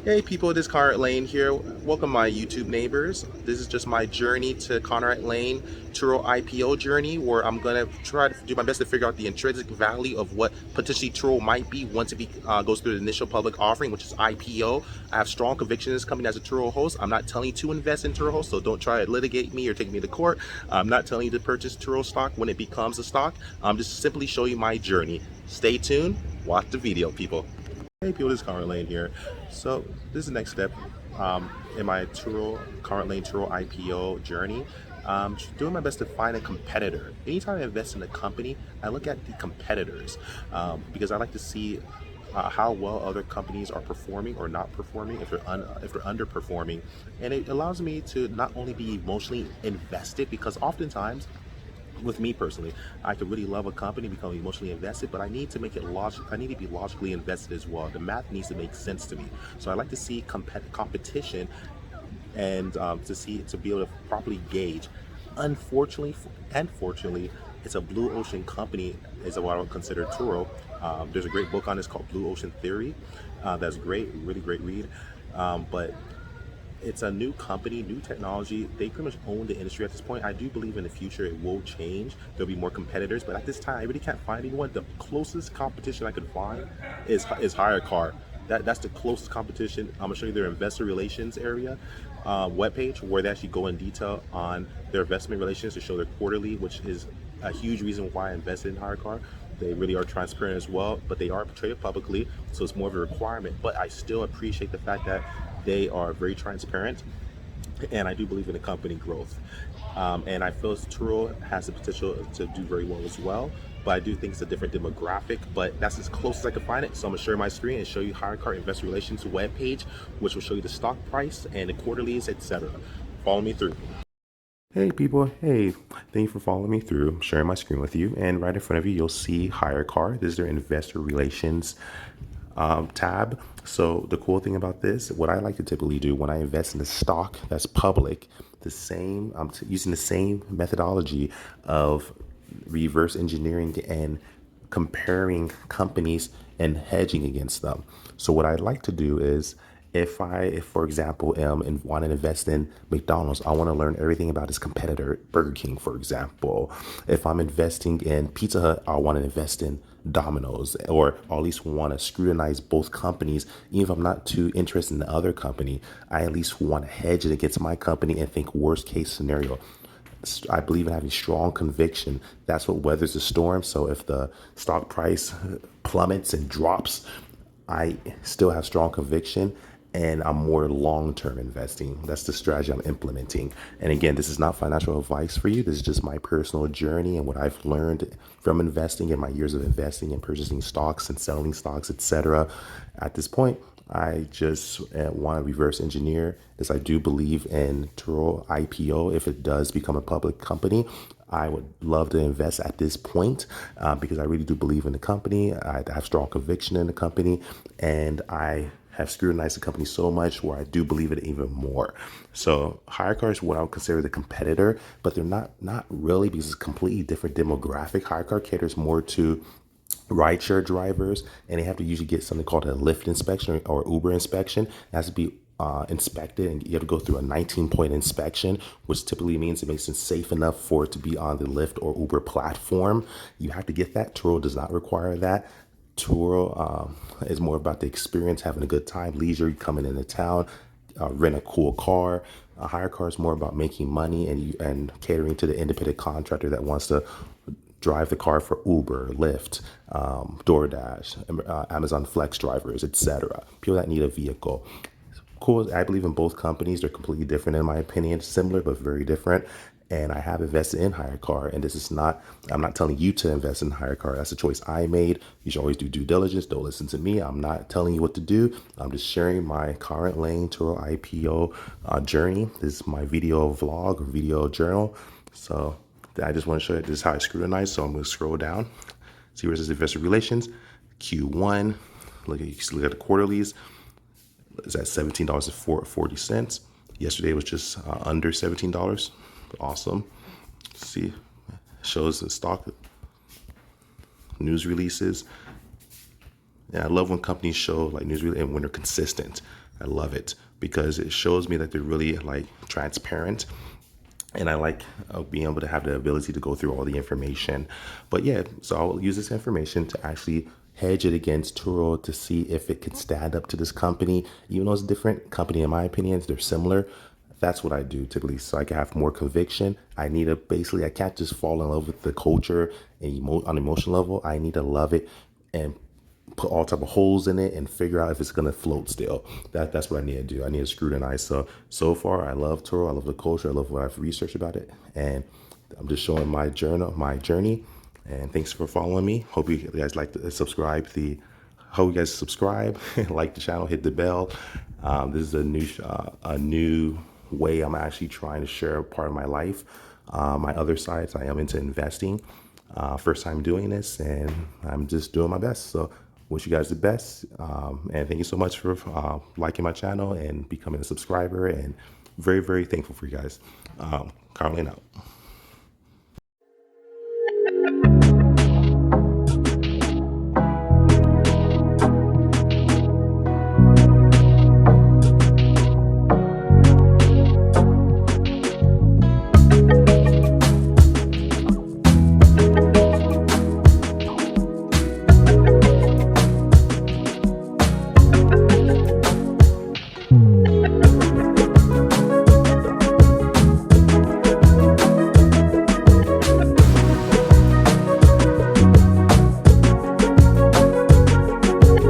Hey people, this is Conrad Layn here. Welcome my YouTube neighbors. This is just my journey to Conrad Layn Turo IPO journey, where I'm gonna try to do my best to figure out the intrinsic value of what potentially Turo might be once goes through the initial public offering, which is IPO. I have strong conviction in this company as a Turo host. I'm not telling you to invest in Turo host, so don't try to litigate me or take me to court. I'm not telling you to purchase Turo stock when it becomes a stock. I'm just simply showing you my journey. Stay tuned. Watch the video, people. Hey people, this is Conrad Layn here. So this is the next step in my Conrad Layn Turo IPO journey. Doing my best to find a competitor. Anytime I invest in a company, I look at the competitors because I like to see how well other companies are performing or not performing, if they're underperforming, and it allows me to not only be emotionally invested, because oftentimes with me personally, I could really love a company, become emotionally invested, but I need to make it logical. I need to be logically invested as well. The math needs to make sense to me. So I like to see competition and to be able to properly gauge. Unfortunately, and fortunately, it's a blue ocean company, is what I would consider Turo. There's a great book on this called Blue Ocean Theory. That's great, really great read. But it's a new company, new technology. They pretty much own the industry at this point. I do believe in the future it will change. There'll be more competitors, but at this time, I really can't find anyone. The closest competition I could find is Hyrecar. That's the closest competition. I'm gonna show you their investor relations area webpage, where they actually go in detail on their investment relations to show their quarterly, which is a huge reason why I invested in Hyrecar. They really are transparent as well, but they are traded publicly, so it's more of a requirement. But I still appreciate the fact that they are very transparent, and I do believe in the company growth. And I feel Turo has the potential to do very well as well. But I do think it's a different demographic, but that's as close as I can find it. So I'm gonna share my screen and show you Hyrecar Investor Relations webpage, which will show you the stock price and the quarterlies, etc. Follow me through. Hey people, hey, thank you for following me through. I'm sharing my screen with you, and right in front of you, you'll see Hyrecar. This is their investor relations tab. So the cool thing about this, what I like to typically do when I invest in a stock that's public, I'm using the same methodology of reverse engineering and comparing companies and hedging against them. So what I'd like to do is, if for example, am and want to invest in McDonald's, I want to learn everything about its competitor, Burger King, for example. If I'm investing in Pizza Hut, I want to invest in Domino's, or at least want to scrutinize both companies. Even if I'm not too interested in the other company, I at least want to hedge it against my company and think worst case scenario. I believe in having strong conviction. That's what weathers the storm. So if the stock price plummets and drops, I still have strong conviction, and I'm more long-term investing. That's the strategy I'm implementing. And again, this is not financial advice for you. This is just my personal journey and what I've learned from investing and my years of investing and purchasing stocks and selling stocks, etc. At this point, I just want to reverse engineer, as I do believe in Turo IPO. If it does become a public company, I would love to invest at this point because I really do believe in the company. I have strong conviction in the company, and I have scrutinized the company so much where I do believe it even more. So Hyrecar is what I would consider the competitor, but they're not really, because it's a completely different demographic. Hyrecar caters more to rideshare drivers, and they have to usually get something called a Lyft inspection or Uber inspection. It has to be inspected, and you have to go through a 19-point inspection, which typically means it makes it safe enough for it to be on the Lyft or Uber platform. You have to get that. Turo does not require that. Turo is more about the experience, having a good time, leisure, coming into town, rent a cool car. A hire car is more about making money and catering to the independent contractor that wants to drive the car for Uber, Lyft, DoorDash, Amazon Flex drivers, etc. People that need a vehicle. Cool. I believe in both companies. They're completely different in my opinion, similar but very different. And I have invested in Hyrecar, and this is not, I'm not telling you to invest in Hyrecar. That's a choice I made. You should always do due diligence. Don't listen to me. I'm not telling you what to do. I'm just sharing my Conrad Layn Turo IPO journey. This is my video vlog or video journal. So I just want to show you this is how I scrutinize. So I'm going to scroll down. See where it says investor relations, Q1. Look at the quarterlies. It's at $17.40. Yesterday was just under $17. Awesome. See, shows the stock news releases. And I love when companies show like news releases and when they're consistent. I love it because it shows me that they're really like transparent, and I like being able to have the ability to go through all the information. But yeah, so I'll use this information to actually hedge it against Turo to see if it can stand up to this company. Even though it's a different company, in my opinion, they're similar. That's what I do typically, so I can have more conviction. I need to basically, I can't just fall in love with the culture and on an emotional level. I need to love it and put all type of holes in it and figure out if it's gonna float still. That's what I need to do. I need to scrutinize. So far, I love Turo. I love the culture. I love what I've researched about it, and I'm just showing my journey. And thanks for following me. Hope you guys like to subscribe. Hope you guys subscribe, like the channel, hit the bell. This is a new way I'm actually trying to share a part of my life. My other sides, I am into investing. First time doing this, and I'm just doing my best. So wish you guys the best. And thank you so much for liking my channel and becoming a subscriber. And very, very thankful for you guys. Carl Layn out.